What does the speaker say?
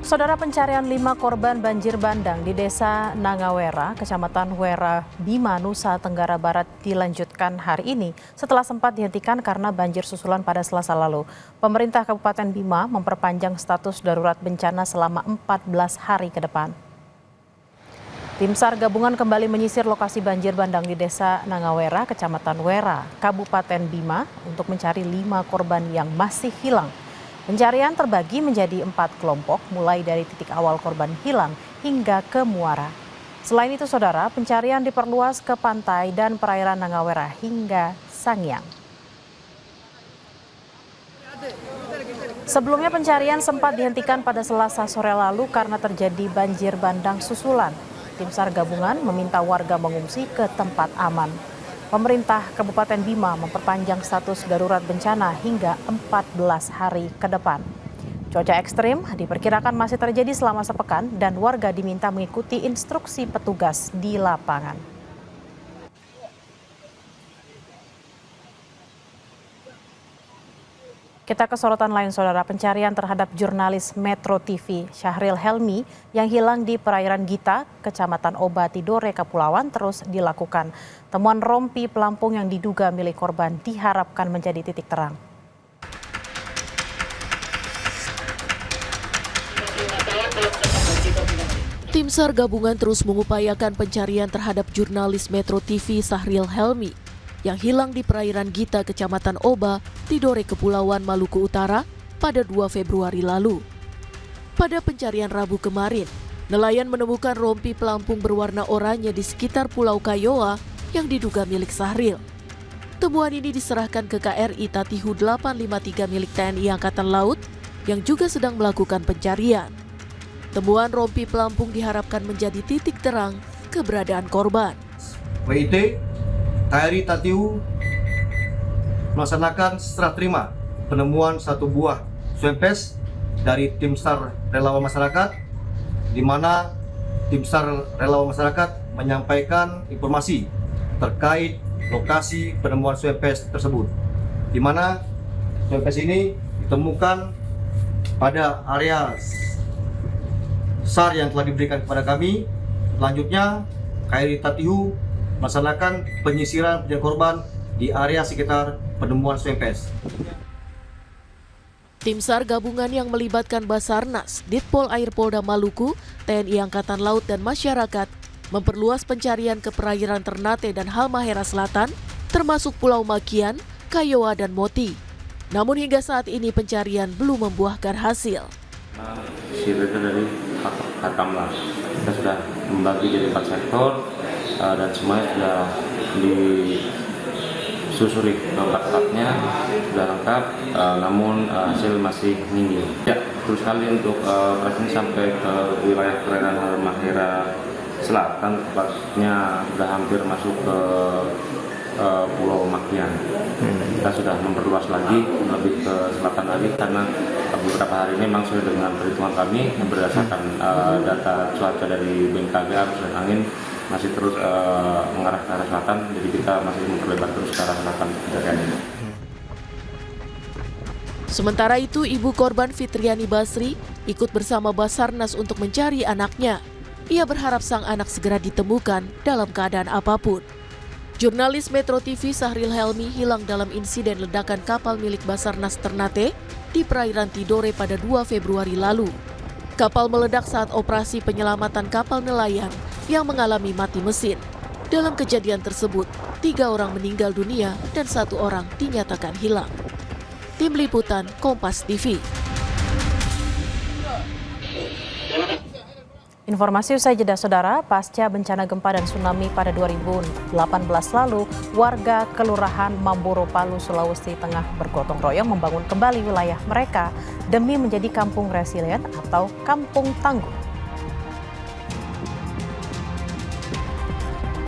Saudara, pencarian 5 korban banjir bandang di Desa Nangawera, Kecamatan Wera Bima, Nusa Tenggara Barat dilanjutkan hari ini setelah sempat dihentikan karena banjir susulan pada Selasa lalu. Pemerintah Kabupaten Bima memperpanjang status darurat bencana selama 14 hari ke depan. Tim SAR gabungan kembali menyisir lokasi banjir bandang di Desa Nangawera, Kecamatan Wera, Kabupaten Bima untuk mencari 5 korban yang masih hilang. Pencarian terbagi menjadi 4 kelompok, mulai dari titik awal korban hilang hingga ke muara. Selain itu, saudara, pencarian diperluas ke pantai dan perairan Nangawera hingga Sangiang. Sebelumnya pencarian sempat dihentikan pada Selasa sore lalu karena terjadi banjir bandang susulan. Tim SAR gabungan meminta warga mengungsi ke tempat aman. Pemerintah Kabupaten Bima memperpanjang status darurat bencana hingga 14 hari ke depan. Cuaca ekstrim diperkirakan masih terjadi selama sepekan dan warga diminta mengikuti instruksi petugas di lapangan. Kita ke sorotan lain, saudara. Pencarian terhadap jurnalis Metro TV Syahril Helmi yang hilang di perairan Gita, Kecamatan Oba Tidore, Kepulauan terus dilakukan. Temuan rompi pelampung yang diduga milik korban diharapkan menjadi titik terang. Tim SAR gabungan terus mengupayakan pencarian terhadap jurnalis Metro TV Syahril Helmi yang hilang di perairan Gita, Kecamatan Oba, Tidore, Kepulauan Maluku Utara pada 2 Februari lalu. Pada pencarian Rabu kemarin, nelayan menemukan rompi pelampung berwarna oranye di sekitar Pulau Kayoa yang diduga milik Syahril. Temuan ini diserahkan ke KRI Tatihu 853 milik TNI Angkatan Laut yang juga sedang melakukan pencarian. Temuan rompi pelampung diharapkan menjadi titik terang keberadaan korban. WIT KRI Tatihu melaksanakan serah terima penemuan 1 buah swempes dari tim SAR Relawan Masyarakat, di mana tim SAR Relawan Masyarakat menyampaikan informasi terkait lokasi penemuan swempes tersebut, di mana swempes ini ditemukan pada area SAR yang telah diberikan kepada kami. Selanjutnya KRI Tatihu melaksanakan penyisiran korban di area sekitar penemuan swempes. Tim SAR gabungan yang melibatkan Basarnas, Ditpol Air Polda Maluku, TNI Angkatan Laut dan masyarakat memperluas pencarian ke perairan Ternate dan Halmahera Selatan, termasuk Pulau Makian, Kayoa dan Moti. Namun hingga saat ini pencarian belum membuahkan hasil. Hasil dari Katamlas, kita sudah membagi jadi 4 sektor dan semuanya sudah disusuri lengkap-lengkapnya, sudah lengkap, namun hasil masih minim. Ya, terus sekali untuk operasi ini sampai ke wilayah perairan Halmahera Selatan, tepatnya sudah hampir masuk ke Pulau Makian. Kita sudah memperluas lagi, lebih ke selatan lagi, karena beberapa hari ini memang sesuai dengan perhitungan kami yang berdasarkan data cuaca dari BMKG, arus dan angin masih terus mengarah ke arah selatan, jadi kita masih memperlebar terus ke arah selatan pencarian ini. Sementara itu, ibu korban Fitriani Basri ikut bersama Basarnas untuk mencari anaknya. Ia berharap sang anak segera ditemukan dalam keadaan apapun. Jurnalis Metro TV Syahril Helmi hilang dalam insiden ledakan kapal milik Basarnas Ternate di perairan Tidore pada 2 Februari lalu. Kapal meledak saat operasi penyelamatan kapal nelayan yang mengalami mati mesin. Dalam kejadian tersebut, 3 orang meninggal dunia dan 1 orang dinyatakan hilang. Tim Liputan Kompas TV. Informasi usai jeda, saudara. Pasca bencana gempa dan tsunami pada 2018 lalu, warga Kelurahan Mamboro, Palu, Sulawesi Tengah bergotong royong membangun kembali wilayah mereka demi menjadi kampung resilient atau kampung tangguh.